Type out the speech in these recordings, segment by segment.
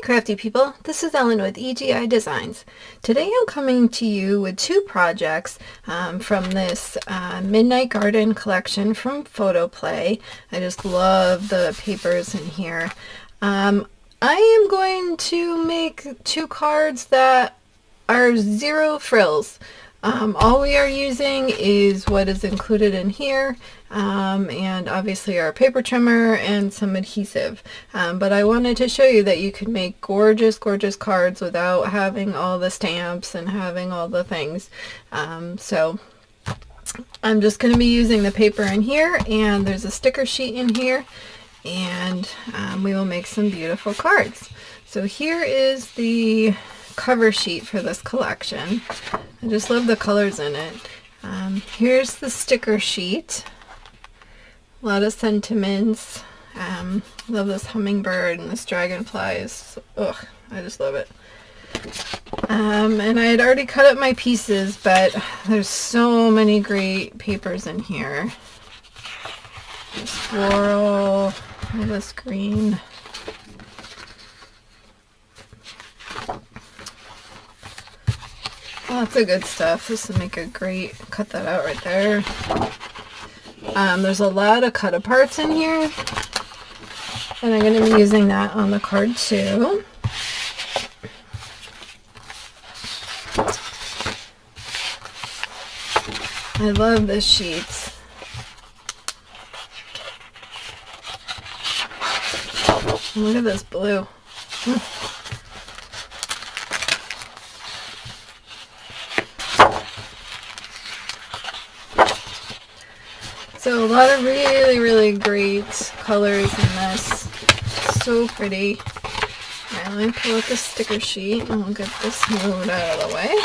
crafty people, this is Ellen with EGI Designs. Today I'm coming to you with two projects from this Midnight Garden collection from Photoplay. I just love the papers in here. I am going to make two cards that are zero frills. All we are using is what is included in here, and obviously our paper trimmer and some adhesive. But I wanted to show you that you can make gorgeous, gorgeous cards without having all the stamps and having all the things. So I'm just going to be using the paper in here, and there's a sticker sheet in here, and we will make some beautiful cards. So here is the cover sheet for this collection. I just love the colors in it. Here's the sticker sheet. A lot of sentiments. Love this hummingbird and this dragonfly. Ugh, I just love it. And I had already cut up my pieces, but there's so many great papers in here. This floral, all this green. Lots of good stuff. This will make a great, cut that out right there. There's a lot of cut aparts in here, and I'm going to be using that on the card too. I love this sheet. Look at this blue. So a lot of really, really great colors in this. So pretty. Alright, let me pull out the sticker sheet and we'll get this moved out of the way.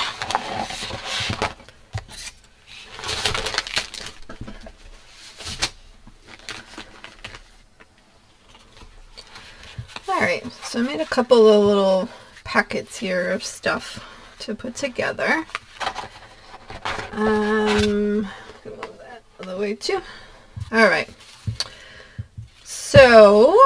Alright, so I made a couple of little packets here of stuff to put together. The way too. Alright, so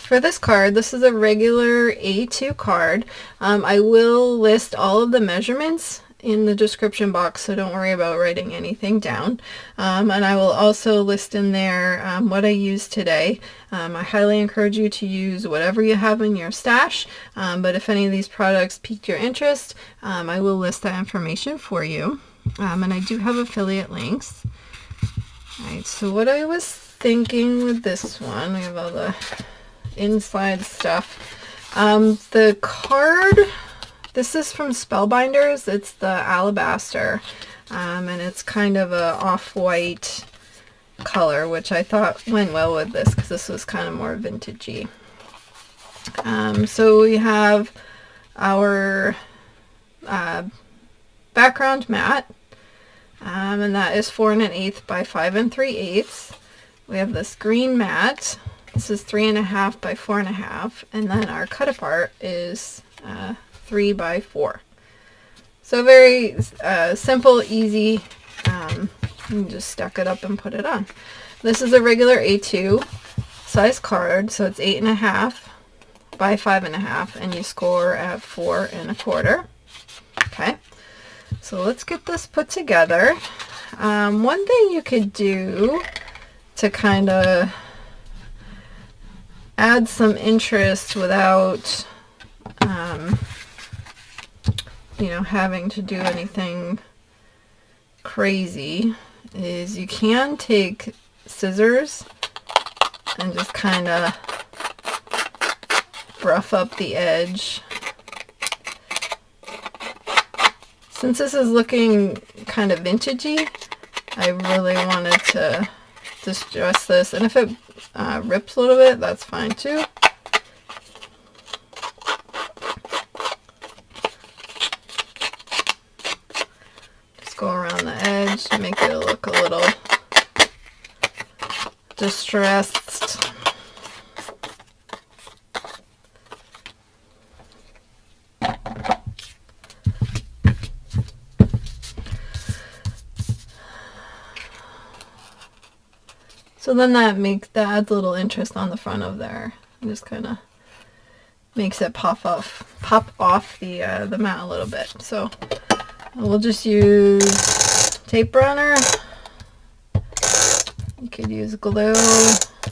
for this card, this is a regular A2 card. I will list all of the measurements in the description box, so don't worry about writing anything down. And I will also list in there what I used today. I highly encourage you to use whatever you have in your stash, but if any of these products piqued your interest, I will list that information for you. And I do have affiliate links. Alright, so what I was thinking with this one, we have all the inside stuff. The card, this is from Spellbinders. It's the Alabaster, and it's kind of a off-white color, which I thought went well with this because this was kind of more vintagey. So we have our background mat. And that is 4 1/8 by 5 3/8. We have this green mat. This is 3 1/2 by 4 1/2, and then our cut apart is 3 by 4. So very simple, easy. You can just stack it up and put it on. This is a regular A2 size card, so it's 8 1/2 by 5 1/2, and you score at 4 1/4. Okay. So let's get this put together. One thing you could do to kind of add some interest without, you know, having to do anything crazy is you can take scissors and just kind of rough up the edge. Since this is looking kind of vintagey, I really wanted to distress this, and if it rips a little bit, that's fine too. Just go around the edge to make it look a little distressed. So then that adds a little interest on the front of there. I'm just kind of makes it pop off the mat a little bit. So we'll just use tape runner. You could use glue,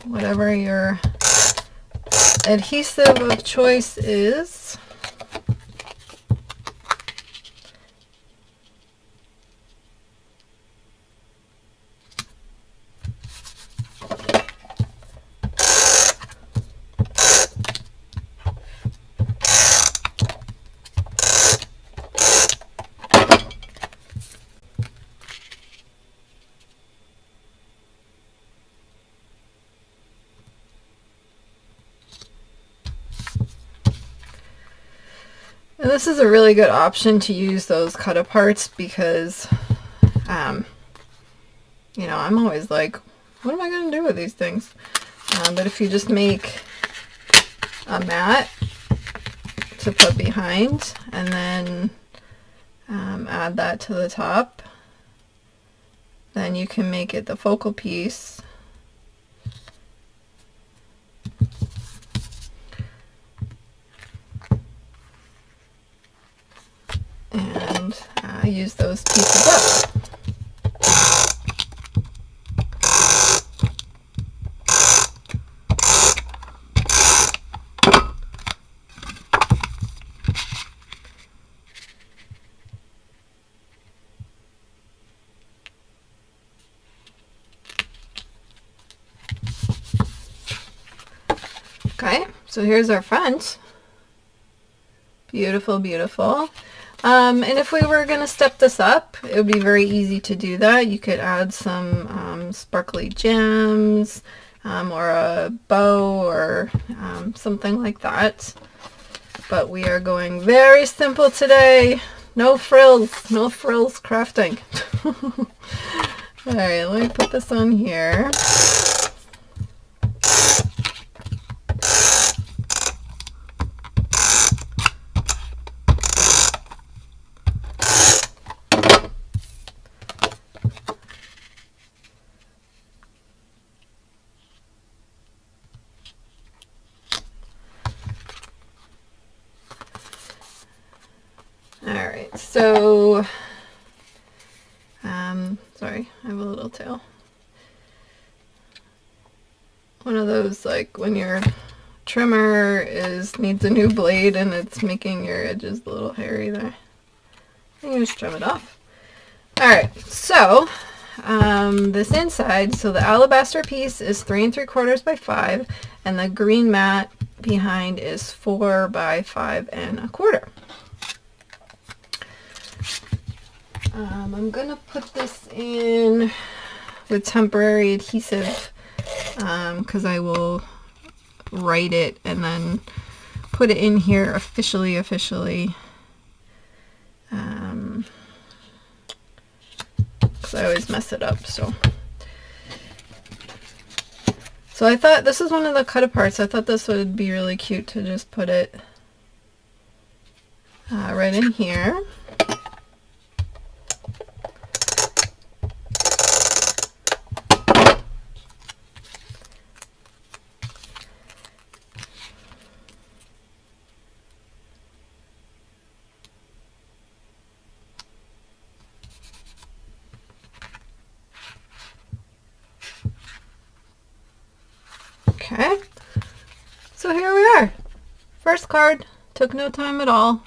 whatever your adhesive of choice is. And this is a really good option to use those cut aparts because, you know, I'm always like, what am I going to do with these things? But if you just make a mat to put behind and then add that to the top, then you can make it the focal piece. And use those pieces up. Okay, so here's our front. Beautiful, beautiful. And if we were going to step this up, it would be very easy to do that. You could add some sparkly gems or a bow or something like that. But we are going very simple today. No frills crafting. Alright, let me put this on here. Alright, so, sorry, I have a little tail. One of those, like, when your trimmer needs a new blade and it's making your edges a little hairy there. You just trim it off. Alright, so, this inside, so the alabaster piece is 3 3/4 by 5, and the green mat behind is 4 by 5 1/4. I'm going to put this in with temporary adhesive because I will write it and then put it in here officially. Because I always mess it up. So I thought this is one of the cut aparts. I thought this would be really cute to just put it right in here. Okay, so here we are. First card, took no time at all.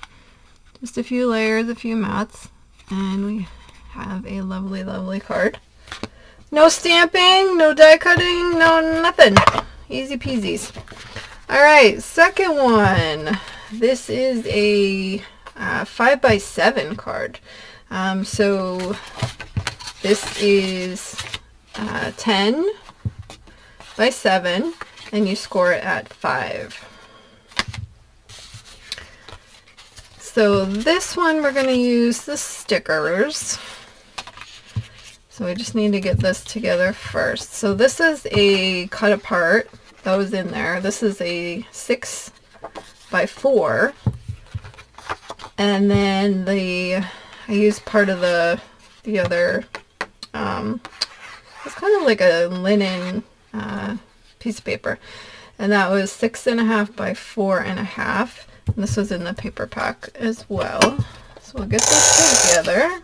Just a few layers, a few mats, and we have a lovely, lovely card. No stamping, no die cutting, no nothing. Easy peasies. Alright, second one. This is a 5 by 7 card. So this is 10 by 7, and you score it at 5. So this one we're going to use the stickers. So we just need to get this together first. So this is a cut apart that was in there. This is a 6 by 4. And then I used part of the other, it's kind of like a linen piece of paper. and that was 6.5 by 4.5. And this was in the paper pack as well. So we'll get this together.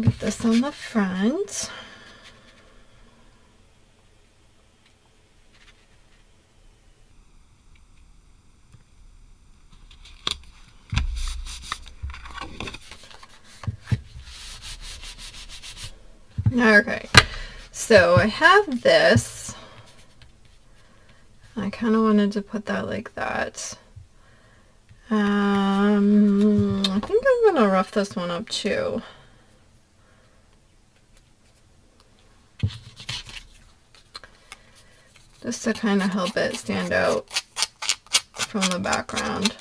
Get this on the front. Okay, so I have this. I kind of wanted to put that like that. I think I'm gonna rough this one up too. Just to kind of help it stand out from the background.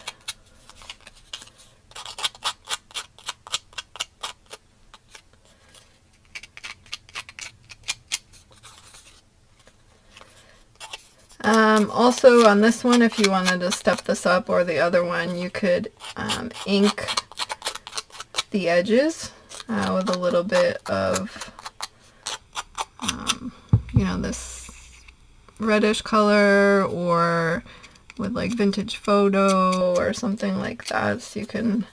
Also on this one, if you wanted to step this up, or the other one, you could ink the edges with a little bit of, you know, this reddish color, or with like vintage photo or something like that, so you can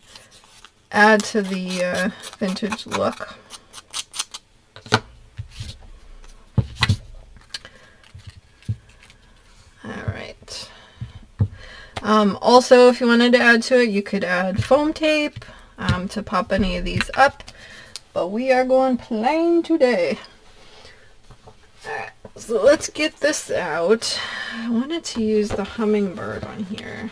add to the vintage look. Alright. Also, if you wanted to add to it, you could add foam tape to pop any of these up, but we are going plain today. Alright, so let's get this out. I wanted to use the hummingbird on here.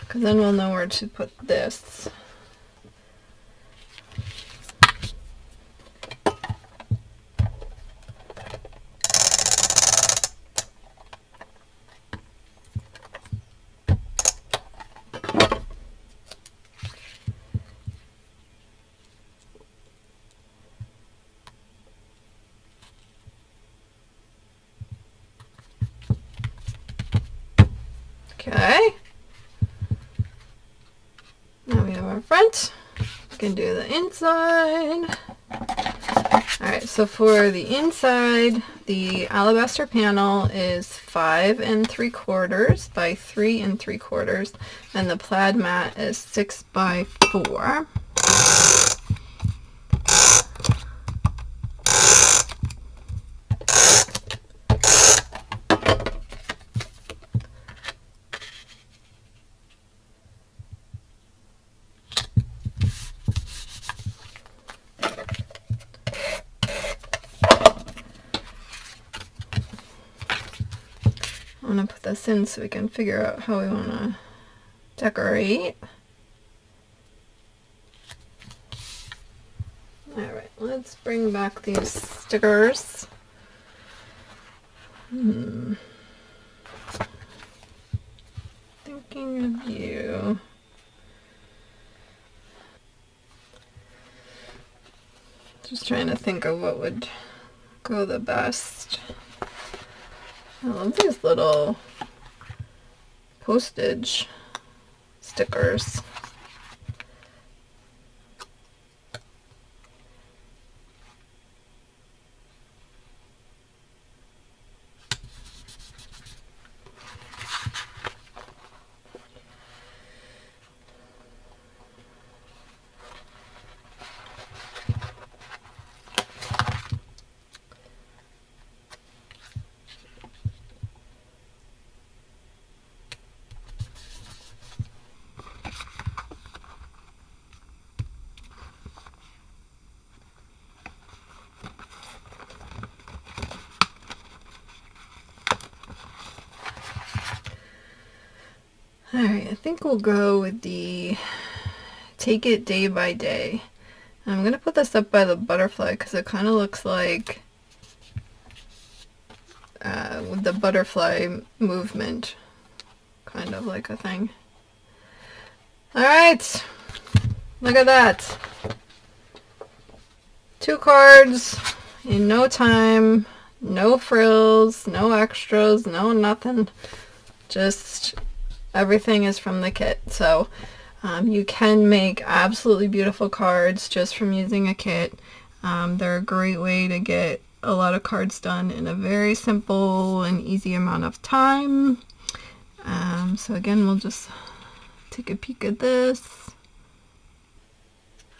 Because then we'll know where to put this. Okay. Now we have our front. We can do the inside. Alright, so for the inside, the Alabaster panel is 5 3/4 by 3 3/4, and the Plaid Mat is 6 by 4. I'm going to put this in so we can figure out how we want to decorate. Alright, let's bring back these stickers. Thinking of you. Just trying to think of what would go the best. I love these little postage stickers. Alright, I think we'll go with the Take It Day by Day. I'm going to put this up by the butterfly because it kind of looks like with the butterfly movement, kind of like a thing. Alright, look at that. 2 cards in no time, no frills, no extras, no nothing. Just everything is from the kit. So you can make absolutely beautiful cards just from using a kit. They're a great way to get a lot of cards done in a very simple and easy amount of time. So again, we'll just take a peek at this.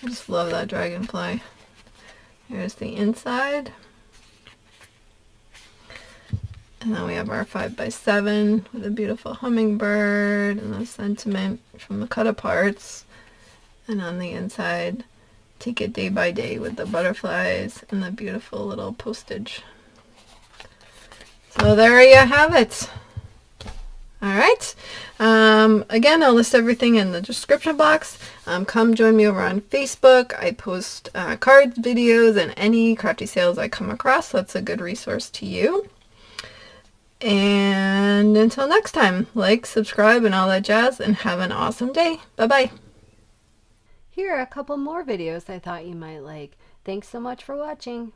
I just love that dragonfly. Here's the inside. And then we have our 5x7 with a beautiful hummingbird and the sentiment from the cut aparts. And on the inside, Take It Day by Day with the butterflies and the beautiful little postage. So there you have it. Alright, again, I'll list everything in the description box. Come join me over on Facebook. I post cards, videos, and any crafty sales I come across. That's a good resource to you. And until next time, like, subscribe, and all that jazz, and have an awesome day. Bye-bye. Here are a couple more videos I thought you might like. Thanks so much for watching.